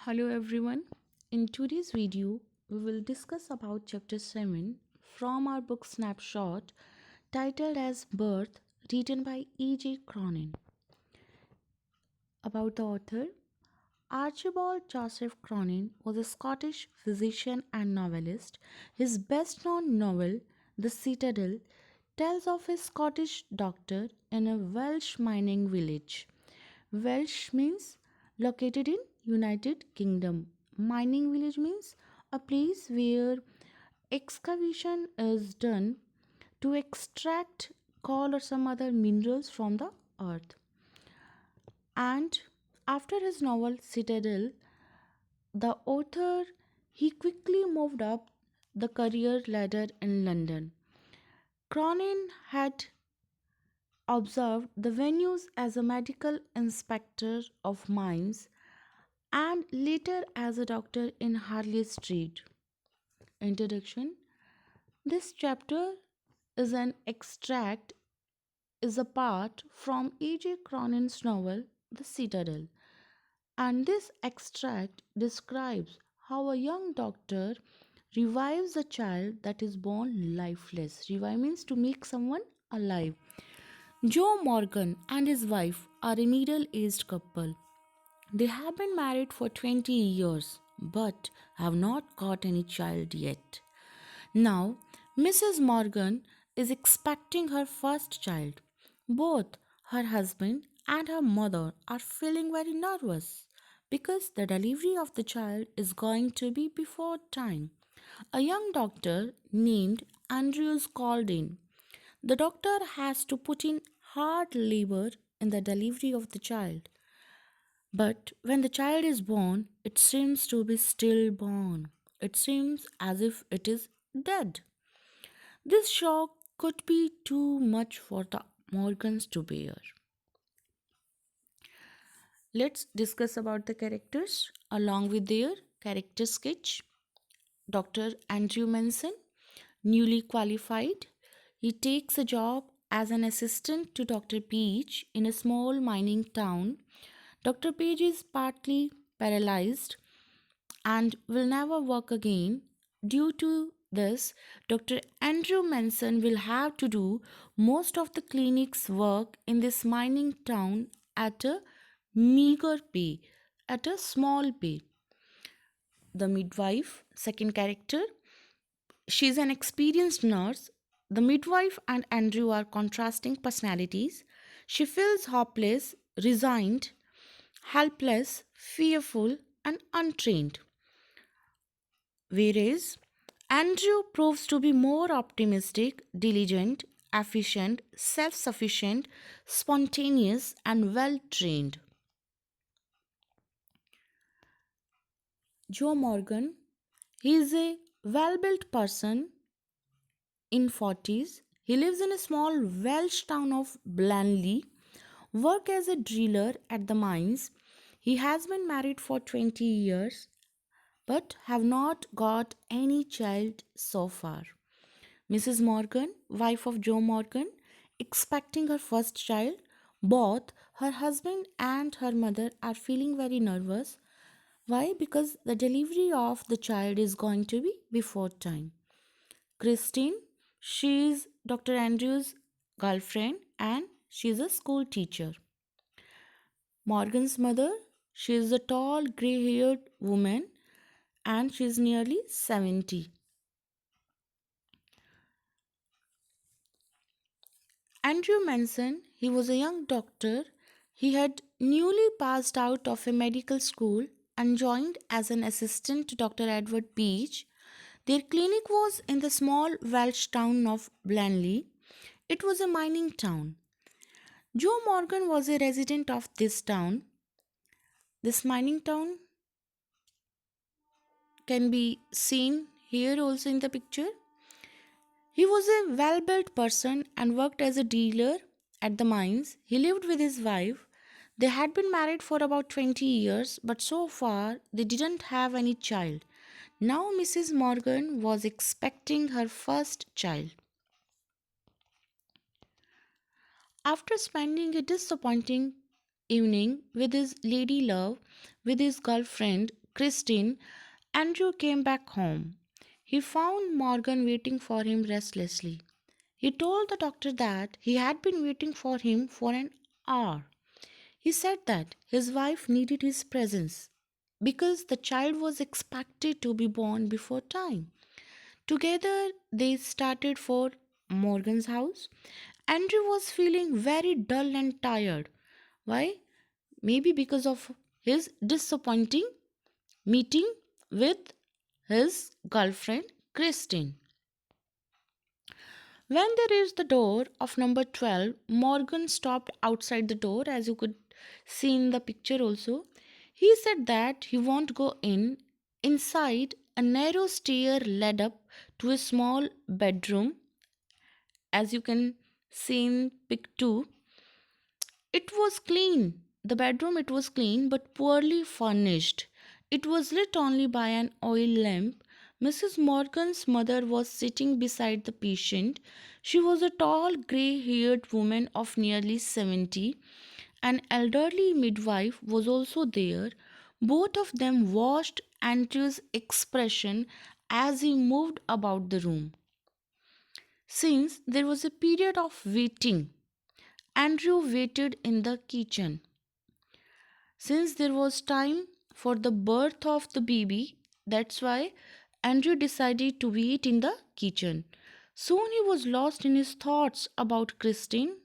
Hello everyone. In today's video, we will discuss about chapter 7 from our book Snapshot titled as Birth, written by E.J. Cronin. About the author, Archibald Joseph Cronin was a Scottish physician and novelist. His best-known novel, The Citadel, tells of a Scottish doctor in a Welsh mining village. Welsh means located in United Kingdom. Mining village means a place where excavation is done to extract coal or some other minerals from the earth. And after his novel Citadel, the author he quickly moved up the career ladder in London. Cronin had observed the venues as a medical inspector of mines and later as a doctor in Harley Street. Introduction. This chapter is an extract, is a part from E.J. Cronin's novel The Citadel, and this extract describes how a young doctor revives a child that is born lifeless. Revive means to make someone alive. Joe Morgan and his wife are a middle aged couple. They have been married for 20 years but have not got any child yet. Now, Mrs. Morgan is expecting her first child. Both her husband and her mother are feeling very nervous because the delivery of the child is going to be before time. A young doctor named Andrews called in. The doctor has to put in hard labor in the delivery of the child. But when the child is born, it seems to be stillborn. It seems as if it is dead. This shock could be too much for the Morgans to bear. Let's discuss about the characters along with their character sketch. Dr. Andrew Manson, newly qualified, he takes a job as an assistant to Dr. Peach in a small mining town. Dr. Page is partly paralyzed and will never work again. Due to this, Dr. Andrew Manson will have to do most of the clinic's work in this mining town at a meager pay, at a small pay. The midwife, second character, she is an experienced nurse. The midwife and Andrew are contrasting personalities. She feels hopeless, resigned, helpless, fearful, and untrained. Whereas Andrew proves to be more optimistic, diligent, efficient, self sufficient, spontaneous, and well trained. Joe Morgan, he is a well built person in 40s. He lives in a small Welsh town of Blanley, work as a driller at the mines. He has been married for 20 years but have not got any child so far. Mrs. Morgan, wife of Joe Morgan, expecting her first child, both her husband and her mother are feeling very nervous. Why? Because the delivery of the child is going to be before time. Christine, she is Dr. Andrews' girlfriend and she is a school teacher. Morgan's mother, she is a tall, grey haired woman and she is nearly 70. Andrew Manson, he was a young doctor. He had newly passed out of a medical school and joined as an assistant to Dr. Edward Peach. Their clinic was in the small Welsh town of Blanley. It was a mining town. Joe Morgan was a resident of this town. This mining town can be seen here also in the picture. He was a well built person and worked as a dealer at the mines. He lived with his wife. They had been married for about 20 years, but so far they didn't have any child. Now Mrs. Morgan was expecting her first child. After spending a disappointing evening with his lady love, with his girlfriend Christine, Andrew came back home. He found Morgan waiting for him restlessly. He told the doctor that he had been waiting for him for an hour. He said that his wife needed his presence because the child was expected to be born before time. Together, they started for Morgan's house. Andrew was feeling very dull and tired. Why? Maybe because of his disappointing meeting with his girlfriend Christine. When they reached the door of number 12, Morgan stopped outside the door, as you could see in the picture also. He said that he won't go in. Inside, a narrow stair led up to a small bedroom, as you can see in pic 2. It was clean. The bedroom it was clean but poorly furnished. It was lit only by an oil lamp. Mrs. Morgan's mother was sitting beside the patient. She was a tall, grey-haired woman of nearly 70. An elderly midwife was also there. Both of them watched Andrew's expression as he moved about the room. Since there was a period of waiting, Andrew waited in the kitchen. Since there was time for the birth of the baby, that's why Andrew decided to wait in the kitchen. Soon he was lost in his thoughts about Christine,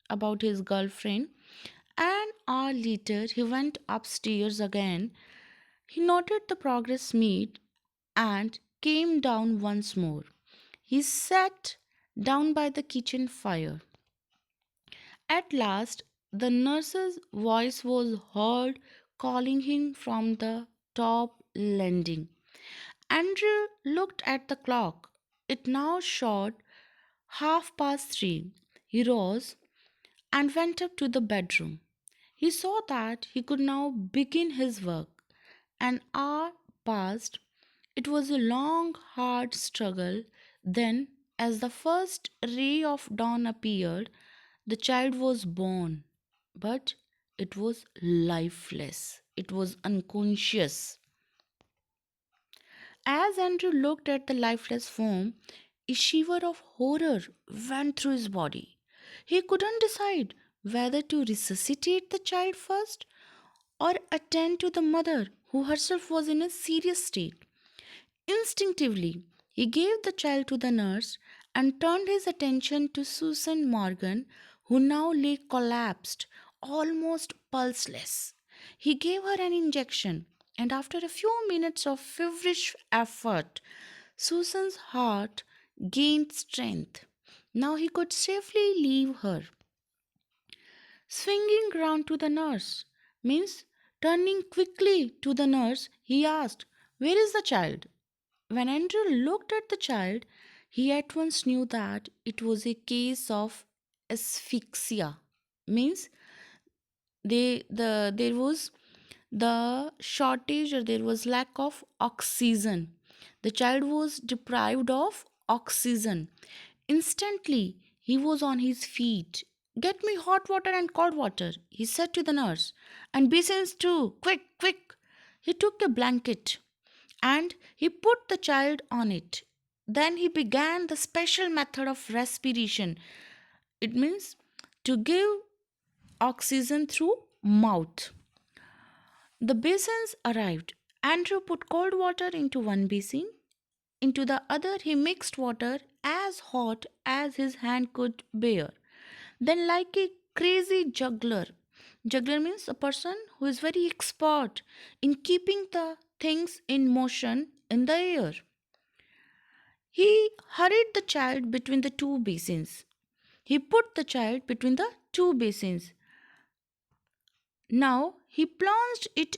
about his girlfriend. An hour later, he went upstairs again. He noted the progress made and came down once more. He sat down by the kitchen fire. At last, the nurse's voice was heard calling him from the top landing. Andrew looked at the clock. It now showed 3:30. He rose and went up to the bedroom. He saw that he could now begin his work. An hour passed. It was a long, hard struggle. Then, as the first ray of dawn appeared, the child was born. But it was lifeless. It was unconscious. As Andrew looked at the lifeless form, a shiver of horror went through his body. He couldn't decide whether to resuscitate the child first or attend to the mother, who herself was in a serious state. Instinctively, he gave the child to the nurse and turned his attention to Susan Morgan, who now lay collapsed, almost pulseless. He gave her an injection, and after a few minutes of feverish effort, Susan's heart gained strength. Now he could safely leave her. Swinging round to the nurse means turning quickly to the nurse, he asked, "Where is the child?" When Andrew looked at the child, he at once knew that it was a case of asphyxia. Means there was the shortage or there was lack of oxygen. The child was deprived of oxygen. Instantly, he was on his feet. "Get me hot water and cold water," he said to the nurse. "And basins too. Quick, quick." He took a blanket and he put the child on it. Then he began the special method of respiration. It means to give oxygen through mouth. The basins arrived. Andrew put cold water into one basin. Into the other, he mixed water as hot as his hand could bear. Then, like a crazy juggler means a person who is very expert in keeping the things in motion in the air. He hurried the child between the two basins. He put the child between the two basins. Now he plunged it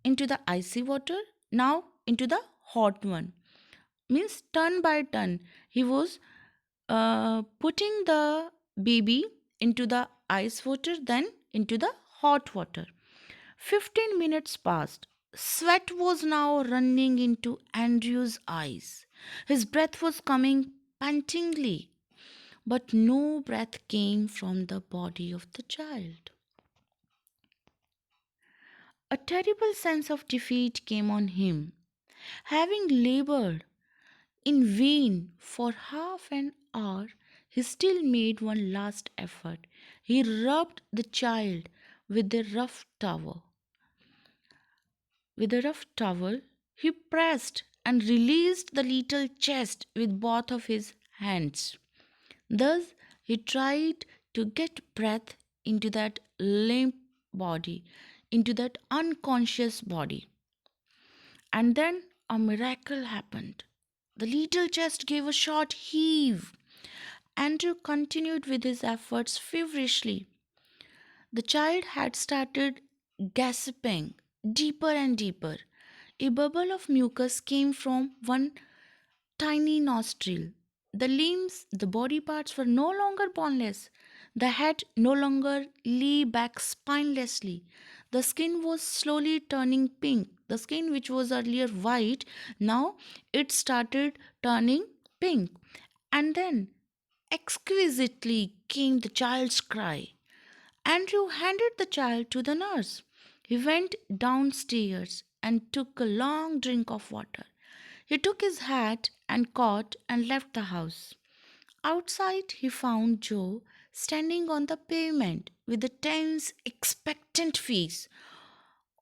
into the icy water, now into the hot one. Means turn by turn. He was putting the baby into the ice water, then into the hot water. 15 minutes passed. Sweat was now running into Andrew's eyes. His breath was coming pantingly, but no breath came from the body of the child. A terrible sense of defeat came on him. Having labored in vain for half an hour, he still made one last effort. He rubbed the child with a rough towel. With a rough towel, he pressed and released the little chest with both of his hands. Thus, he tried to get breath into that limp body, into that unconscious body. And then a miracle happened. The little chest gave a short heave. Andrew continued with his efforts feverishly. The child had started gasping deeper and deeper. A bubble of mucus came from one tiny nostril. The limbs, the body parts were no longer boneless. The head no longer lay back spinelessly. The skin was slowly turning pink. The skin, which was earlier white, now it started turning pink. And then, exquisitely, came the child's cry. Andrew handed the child to the nurse. He went downstairs and took a long drink of water. He took his hat and coat and left the house. Outside, he found Joe standing on the pavement with a tense, expectant face.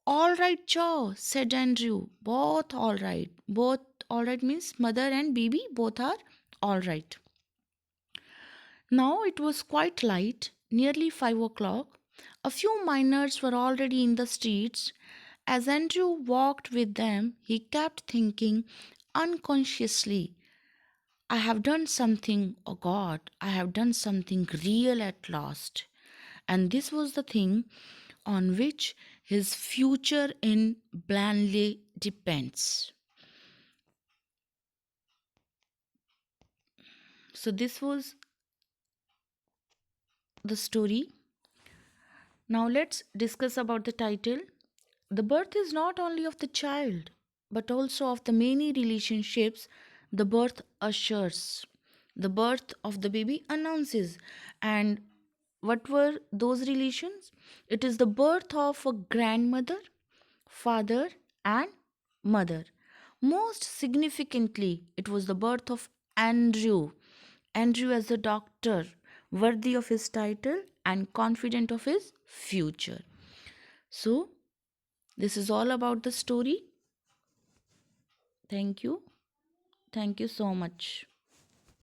All right, Joe, said Andrew. Both all right. Both all right means mother and baby both are all right. Now it was quite light, nearly 5 o'clock. A few miners were already in the streets. As Andrew walked with them, he kept thinking unconsciously, I have done something, oh God, I have done something real at last. And this was the thing on which his future in Blanley depends. So, this was the story. Now, let's discuss about the title. The birth is not only of the child, but also of the many relationships the birth ushers. The birth of the baby announces. And what were those relations? It is the birth of a grandmother, father, and mother. Most significantly, it was the birth of Andrew. Andrew as a doctor, worthy of his title and confident of his future. So, this is all about the story. Thank you. Thank you so much.